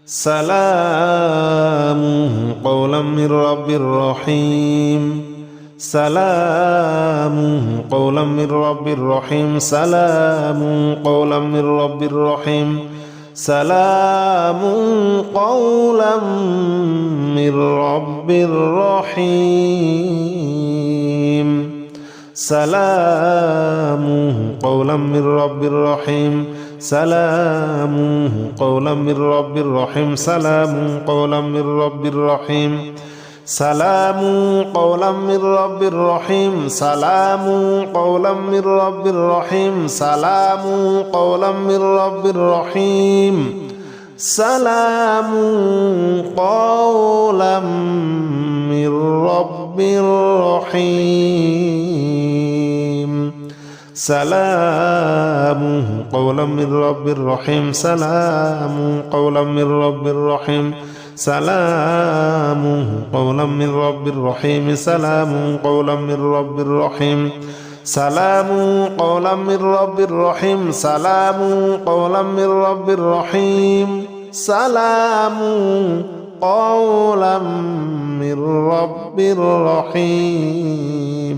سلام قولا من رب رحيم سلام قولا من رب رحيم سلام قولا من رب رحيم سلام قولا من رب رحيم سلام قولا من رب رحيم سلام قولا من رب رحيم سلام قولا من رب رحيم سلام قولا من رب رحيم سلام قولا من رب رحيم سلام قولا من رب رحيم سلام قولا من رب رحيم سلام قولا من رب رحيم سلام قولا من رب رحيم سلام قولا من رب رحيم سلام قولا من رب رحيم سلام قولا من رب رحيم سلام قولا من رب رحيم سلام قولا من رب رحيم